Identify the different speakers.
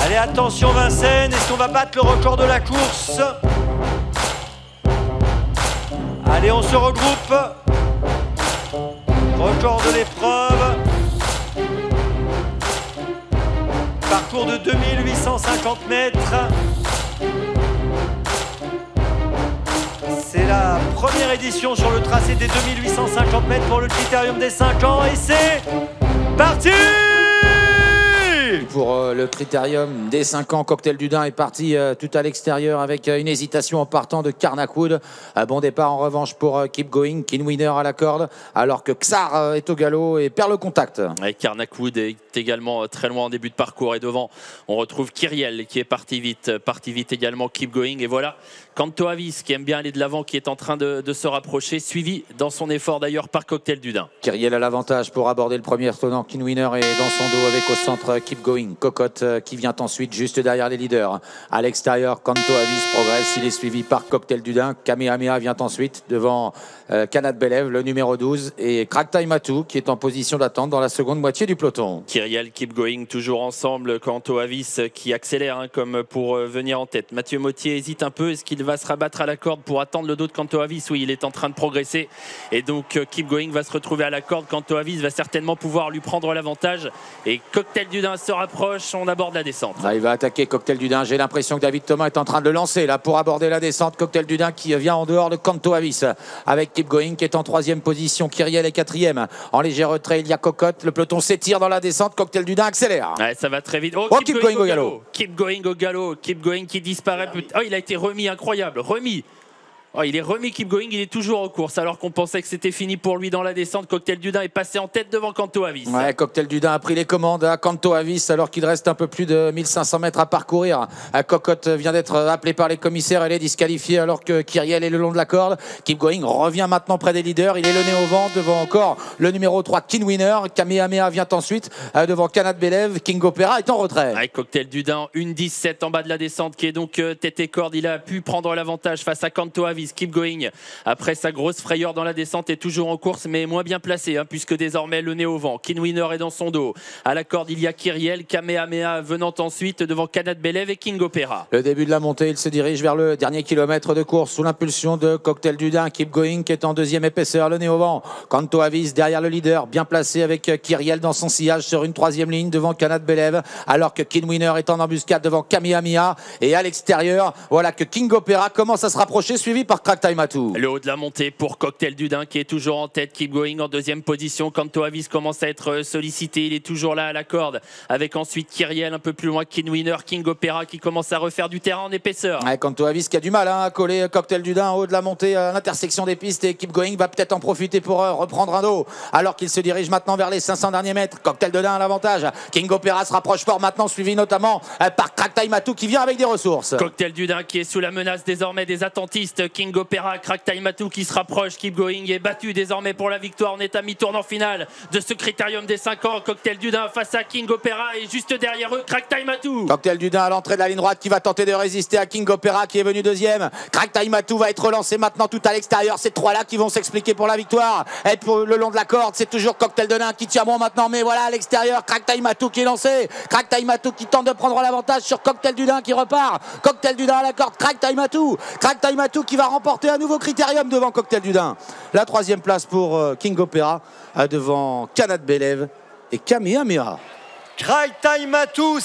Speaker 1: Allez, attention Vincennes, est-ce qu'on va battre le record de la course? Allez, on se regroupe. Record de l'épreuve. Parcours de 2850 mètres. C'est la première édition sur le tracé des 2850 mètres pour le Critérium des 5 ans. Et c'est parti!
Speaker 2: Pour le Critérium des 5 ans, Cocktail du Dain est parti tout à l'extérieur avec une hésitation en partant de Carnac-Wood. Bon départ en revanche pour Keep Going, Kin Winner à la corde, alors que Xar est au galop et perd le contact.
Speaker 3: Carnac-Wood est également très loin en début de parcours et devant on retrouve Kyriel qui est parti vite également Keep Going, et voilà Kanto Avis qui aime bien aller de l'avant, qui est en train de se rapprocher, suivi dans son effort d'ailleurs par Cocktail du Dain.
Speaker 2: Kyriel a l'avantage pour aborder le premier tenant. Kin Winner est dans son dos avec au centre Keep Going, Cocotte qui vient ensuite juste derrière les leaders. À l'extérieur, Kanto Avis progresse, il est suivi par Cocktail du Dain. Kamehameha vient ensuite devant Kanat Belev, le numéro 12, et Kraktai Matou qui est en position d'attente dans la seconde moitié du peloton.
Speaker 3: Kyriel, Keep Going toujours ensemble, Kanto Avis qui accélère comme pour venir en tête. Mathieu Mottier hésite un peu, est-ce qu'il va se rabattre à la corde pour attendre le dos de Kanto Avis? Oui, il est en train de progresser et donc Keep Going va se retrouver à la corde. Kanto Avis va certainement pouvoir lui prendre l'avantage et Cocktail du Dain se rapproche, on aborde la descente.
Speaker 2: Il va attaquer Cocktail du Dain, j'ai l'impression que David Thomas est en train de le lancer là pour aborder la descente. Cocktail du Dain qui vient en dehors de Kanto Avis avec Keep Going qui est en troisième position, Kyriel est quatrième. En léger retrait, il y a Cocotte, le peloton s'étire dans la descente, Cocktail du Dain accélère.
Speaker 3: Ouais, ça va très vite.
Speaker 2: Keep Going au galop.
Speaker 3: Keep Going au galop, Keep Going qui disparaît. Oh, il a été remis, incroyable, remis. Oh, il est remis Keep Going, il est toujours en course alors qu'on pensait que c'était fini pour lui dans la descente. Cocktail du Dain est passé en tête devant Kanto Avis.
Speaker 2: Ouais, Cocktail du Dain a pris les commandes à Kanto Avis alors qu'il reste un peu plus de 1500 mètres à parcourir. Cocotte vient d'être appelé par les commissaires, elle est disqualifiée alors que Kyriel est le long de la corde. Keep Going revient maintenant près des leaders, il est le nez au vent devant encore le numéro 3 Kin Winner. Kamehameha vient ensuite devant Kanat Belev. King Opera est en retrait.
Speaker 3: Ouais, Cocktail du Dain, 1,17 en bas de la descente qui est donc tête et corde. Il a pu prendre l'avantage face à Kanto Avis. Keep Going après sa grosse frayeur dans la descente est toujours en course mais moins bien placé puisque désormais le nez au vent. Kin Winner est dans son dos. À la corde il y a Kyriel, Kamehameha venant ensuite devant Kanat Belev et King Opera.
Speaker 2: Le début de la montée, il se dirige vers le dernier kilomètre de course sous l'impulsion de Cocktail du Dain. Keep Going qui est en deuxième épaisseur, le nez au vent. Kanto Avis derrière le leader, bien placé avec Kyriel dans son sillage sur une troisième ligne devant Kanat Belev, alors que Kin Winner est en embuscade devant Kamehameha. Et à l'extérieur, voilà que King Opera commence à se rapprocher, suivi par Kraktai Matou.
Speaker 3: Le haut de la montée pour Cocktail du Dain qui est toujours en tête. Keep Going en deuxième position. Kanto Avis commence à être sollicité, il est toujours là à la corde avec ensuite Kyriel un peu plus loin, Kin Winner, King Opera qui commence à refaire du terrain en épaisseur.
Speaker 2: Ouais, Kanto Avis qui a du mal à coller Cocktail du Dain en haut de la montée à l'intersection des pistes, et Keep Going va peut-être en profiter pour reprendre un dos alors qu'il se dirige maintenant vers les 500 derniers mètres. Cocktail du Dain à l'avantage, King Opera se rapproche fort maintenant, suivi notamment par Kraktai Matou qui vient avec des ressources.
Speaker 3: Cocktail du Dain qui est sous la menace désormais des attentistes. King Opera, Kraktai Matou qui se rapproche. Keep Going est battu désormais pour la victoire. On est à mi-tournant final de ce Critérium des 5 ans. Cocktail du Dain face à King Opera et juste derrière eux Kraktai Matou.
Speaker 2: Cocktail du Dain à l'entrée de la ligne droite qui va tenter de résister à King Opera qui est venu deuxième. Kraktai Matou va être relancé maintenant tout à l'extérieur. Ces trois là qui vont s'expliquer pour la victoire. Et pour le long de la corde, c'est toujours Cocktail du Dain qui tient bon maintenant, mais voilà à l'extérieur Kraktai Matou qui est lancé. Kraktai Matou qui tente de prendre l'avantage sur Cocktail du Dain qui repart. Cocktail du Dain à la corde, Kraktai Matou qui va remporter un nouveau Critérium devant Cocktail du Dain. La troisième place pour King Opera devant Kanat Belev et Kamehameha.
Speaker 1: Kraktai Matou,